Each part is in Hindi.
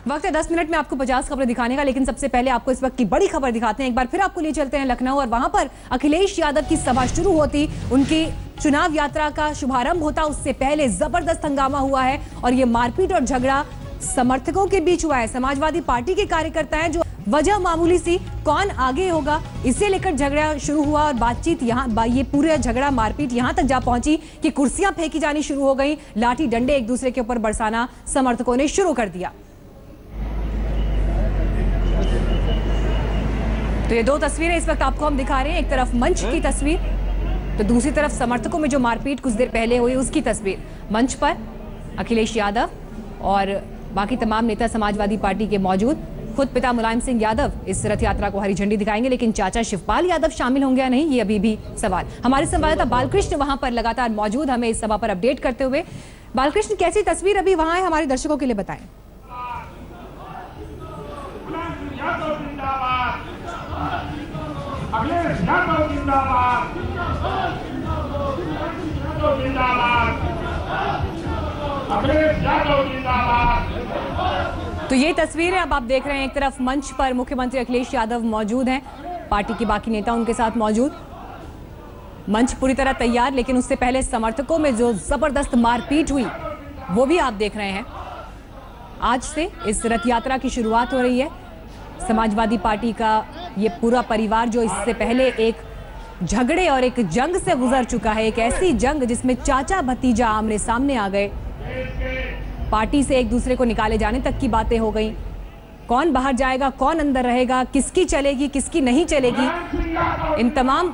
वक्त है 10 मिनट में आपको 50 खबरें दिखाने का, लेकिन सबसे पहले आपको इस वक्त की बड़ी खबर दिखाते हैं। एक बार फिर आपको ले चलते हैं लखनऊ और वहां पर अखिलेश यादव की सभा शुरू होती, उनकी चुनाव यात्रा का शुभारंभ होता, उससे पहले जबरदस्त हंगामा हुआ है और ये मारपीट और झगड़ा समर्थकों के बीच हुआ है। समाजवादी पार्टी के कार्यकर्ता हैं जो वजह मामूली सी, कौन आगे होगा इसे लेकर झगड़ा शुरू हुआ और बातचीत यहाँ ये पूरा झगड़ा मारपीट यहाँ तक जा पहुंची कि कुर्सियां फेंकी जानी शुरू हो गई, लाठी डंडे एक दूसरे के ऊपर बरसाना समर्थकों ने शुरू कर दिया। तो ये दो तस्वीरें इस वक्त आपको हम दिखा रहे हैं, एक तरफ मंच की तस्वीर तो दूसरी तरफ समर्थकों में जो मारपीट कुछ देर पहले हुई उसकी तस्वीर। मंच पर अखिलेश यादव और बाकी तमाम नेता समाजवादी पार्टी के मौजूद, खुद पिता मुलायम सिंह यादव इस रथ यात्रा को हरी झंडी दिखाएंगे, लेकिन चाचा शिवपाल यादव शामिल होंगे या नहीं ये अभी भी सवाल। हमारे संवाददाता बालकृष्ण वहां पर लगातार मौजूद, हमें इस सभा पर अपडेट करते हुए। बालकृष्ण, कैसी तस्वीर अभी वहां है, हमारे दर्शकों के लिए बताएं। तो ये तस्वीरें अब आप देख रहे हैं, एक तरफ मंच पर मुख्यमंत्री अखिलेश यादव मौजूद हैं, पार्टी के बाकी नेता उनके साथ मौजूद, मंच पूरी तरह तैयार, लेकिन उससे पहले समर्थकों में जो जबरदस्त मारपीट हुई वो भी आप देख रहे हैं। आज से इस रथ यात्रा की शुरुआत हो रही है। समाजवादी पार्टी का ये पूरा परिवार जो इससे पहले एक झगड़े और एक जंग से गुजर चुका है, एक ऐसी जंग जिसमें चाचा भतीजा आमने सामने आ गए, पार्टी से एक दूसरे को निकाले जाने तक की बातें हो गई, कौन बाहर जाएगा कौन अंदर रहेगा, किसकी चलेगी किसकी नहीं चलेगी, इन तमाम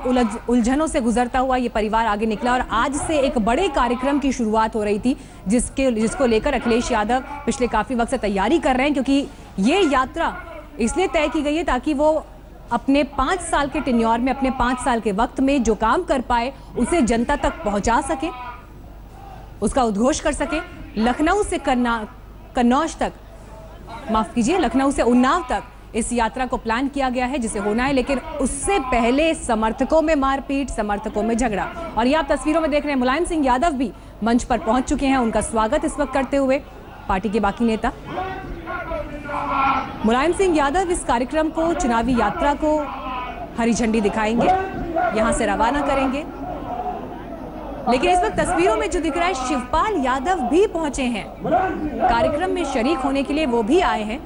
उलझनों से गुजरता हुआ ये परिवार आगे निकला और आज से एक बड़े कार्यक्रम की शुरुआत हो रही थी जिसको लेकर अखिलेश यादव पिछले काफी वक्त से तैयारी कर रहे हैं, क्योंकि ये यात्रा इसलिए तय की गई है ताकि वो अपने 5 साल के टेन्योर में, अपने 5 साल के वक्त में जो काम कर पाए उसे जनता तक पहुंचा सके, उसका उद्घोष कर सके। लखनऊ से कन्नौज तक, माफ कीजिए, लखनऊ से उन्नाव तक इस यात्रा को प्लान किया गया है जिसे होना है, लेकिन उससे पहले समर्थकों में मारपीट, समर्थकों में झगड़ा। और ये आप तस्वीरों में देख रहे हैं, मुलायम सिंह यादव भी मंच पर पहुंच चुके हैं, उनका स्वागत इस वक्त करते हुए पार्टी के बाकी नेता। मुलायम सिंह यादव इस कार्यक्रम को, चुनावी यात्रा को हरी झंडी दिखाएंगे, यहां से रवाना करेंगे, लेकिन इस वक्त तस्वीरों में जो दिख रहा है शिवपाल यादव भी पहुंचे हैं कार्यक्रम में शरीक होने के लिए, वो भी आए हैं,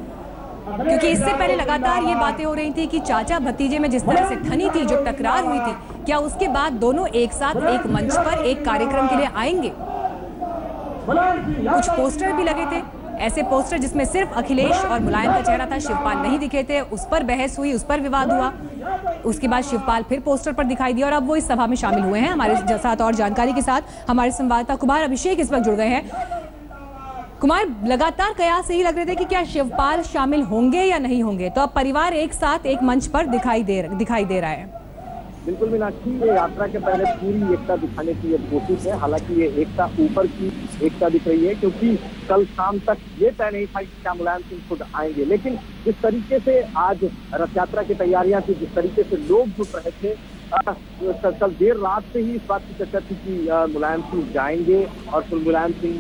क्योंकि इससे पहले लगातार ये बातें हो रही थी कि चाचा भतीजे में जिस तरह से ठनी थी, जो टकरार हुई थी, क्या उसके बाद दोनों एक साथ एक मंच पर एक कार्यक्रम के लिए आएंगे। कुछ पोस्टर भी लगे थे, ऐसे पोस्टर जिसमें सिर्फ अखिलेश और मुलायम का चेहरा था, शिवपाल नहीं दिखे थे, उस पर बहस हुई, उस पर विवाद हुआ, उसके बाद शिवपाल फिर पोस्टर पर दिखाई दिया और अब वो इस सभा में शामिल हुए हैं। हमारे साथ और जानकारी के साथ हमारे संवाददाता कुमार अभिषेक इस वक्त जुड़ गए हैं। कुमार, लगातार कयास यही लग रहे थे कि क्या शिवपाल शामिल होंगे या नहीं होंगे, तो अब परिवार एक साथ एक मंच पर दिखाई दे रहा है। बिल्कुल मीनाक्षी, ये यात्रा के पहले पूरी एकता दिखाने की ये कोशिश है। हालांकि ये एकता ऊपर की एकता दिख रही है, क्योंकि कल शाम तक ये तय नहीं था कि क्या मुलायम सिंह खुद आएंगे, लेकिन जिस तरीके से आज रथ यात्रा की तैयारियां थी, जिस तरीके से लोग जुट रहे थे, कल देर रात से ही इस बात की चर्चा थी कि मुलायम सिंह जाएंगे और फिर मुलायम सिंह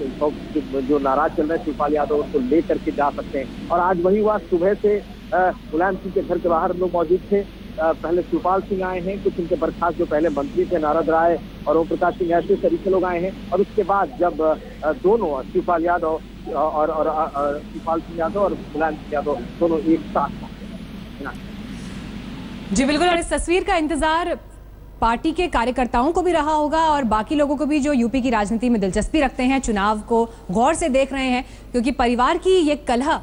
जो नाराज चल रहे शिवपाल यादव उनको ले करके जा सकते हैं। और आज वही हुआ, सुबह से मुलायम सिंह के घर के बाहर लोग मौजूद थे। पहले शिवपाल सिंह आए हैं, कुछ उनके बर्खास्त जो पहले मंत्री थे नारद राय और ओम प्रकाश सिंह, ऐसे तरीके लोग आए हैं, और उसके बाद जब दोनों शिवपाल यादव और शिवपाल सिंह यादव और मुलायम सिंह यादव दोनों एक साथ। जी बिल्कुल, और इस तस्वीर का इंतजार पार्टी के कार्यकर्ताओं को भी रहा होगा और बाकी लोगों को भी जो यूपी की राजनीति में दिलचस्पी रखते हैं, चुनाव को गौर से देख रहे हैं, क्योंकि परिवार की ये कलह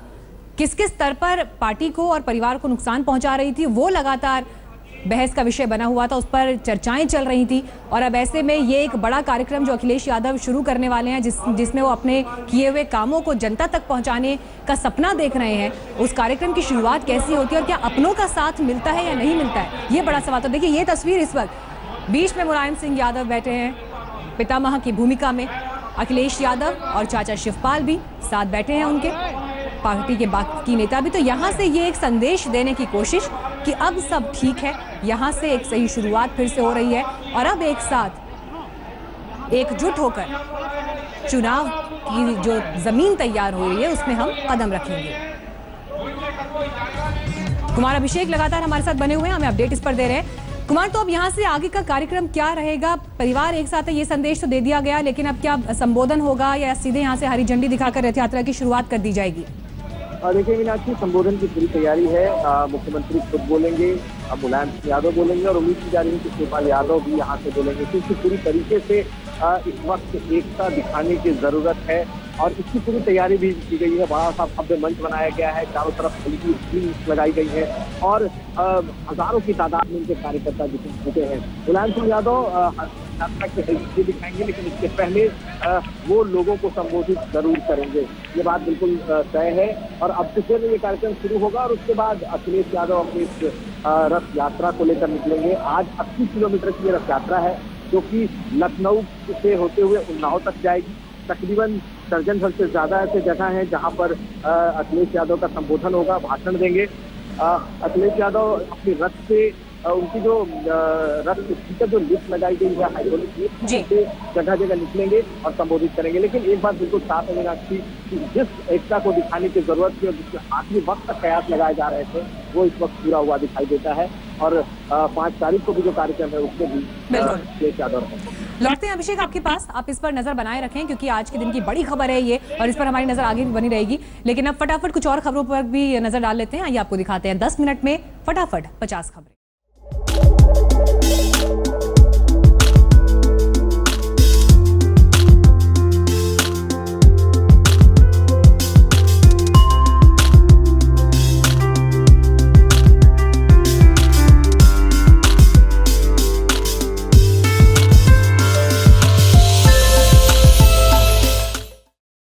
किस किस स्तर पर पार्टी को और परिवार को नुकसान पहुंचा रही थी, वो लगातार बहस का विषय बना हुआ था, उस पर चर्चाएं चल रही थी। और अब ऐसे में ये एक बड़ा कार्यक्रम जो अखिलेश यादव शुरू करने वाले हैं, जिसमें वो अपने किए हुए कामों को जनता तक पहुंचाने का सपना देख रहे हैं, उस कार्यक्रम की शुरुआत कैसी होती है और क्या अपनों का साथ मिलता है या नहीं मिलता है, ये बड़ा सवाल। तो देखिए ये तस्वीर, इस वक्त बीच में मुलायम सिंह यादव बैठे हैं, पितामह की भूमिका में अखिलेश यादव और चाचा शिवपाल भी साथ बैठे हैं, उनके पार्टी के बाकी नेता भी। तो यहाँ से ये एक संदेश देने की कोशिश कि अब सब ठीक है, यहाँ से एक सही शुरुआत फिर से हो रही है और अब एक साथ एकजुट होकर चुनाव की जो जमीन तैयार हो रही है उसमें हम कदम रखेंगे। कुमार अभिषेक लगातार हमारे साथ बने हुए हैं, हमें अपडेट इस पर दे रहे हैं। कुमार, तो अब यहाँ से आगे का कार्यक्रम क्या रहेगा? परिवार एक साथ है, ये संदेश तो दे दिया गया, लेकिन अब क्या संबोधन होगा या सीधे यहाँ से हरी झंडी दिखाकर रथ यात्रा की शुरुआत कर दी जाएगी? देखिए मीनाक्षी, संबोधन की पूरी तैयारी है। मुख्यमंत्री खुद बोलेंगे, मुलायम सिंह यादव बोलेंगे और उम्मीद की जा रही है कि शिवपाल यादव भी यहाँ से बोलेंगे, क्योंकि पूरी तरीके से इस वक्त एकता दिखाने की जरूरत है और इसकी पूरी तैयारी भी की गई है। बड़ा सा भव्य मंच बनाया गया है, चारों तरफ LED स्क्रीन लगाई गई है और हजारों की तादाद में उनके कार्यकर्ता जुटे हैं। मुलायम सिंह यादव यात्रा की हरी दिखाएंगे, लेकिन इसके पहले वो लोगों को संबोधित जरूर करेंगे, ये बात बिल्कुल तय है। और अब से ये कार्यक्रम शुरू होगा और उसके बाद अखिलेश यादव अपनी इस रथ यात्रा को लेकर निकलेंगे। आज 80 किलोमीटर की रथ यात्रा है, जो कि लखनऊ से होते हुए उन्नाव तक जाएगी। तकरीबन दर्जन भर से ज्यादा ऐसे जगह हैं जहां पर अखिलेश यादव का संबोधन होगा, भाषण देंगे। अखिलेश यादव अपनी रथ से उनकी जो रथ की जो लिफ्ट लगाई गई है, हाइड्रोलिक लिफ्ट से जगह जगह निकलेंगे और संबोधित करेंगे। लेकिन एक बात बिल्कुल साफ है मीनाक्षी, कि जिस एकता को दिखाने की जरूरत थी और जिसके आखिरी वक्त तक कयास लगाए जा रहे थे, वो इस वक्त पूरा हुआ दिखाई देता है। और 5 तारीख को भी जो कार्यक्रम है उसमें भी अखिलेश यादव लौटते हैं अभिषेक आपके पास, आप इस पर नजर बनाए रखें, क्योंकि आज के दिन की बड़ी खबर है ये और इस पर हमारी नजर आगे भी बनी रहेगी। लेकिन अब फटाफट कुछ और खबरों पर भी नजर डाल लेते हैं। आइए आपको दिखाते हैं 10 मिनट में फटाफट 50 खबरें।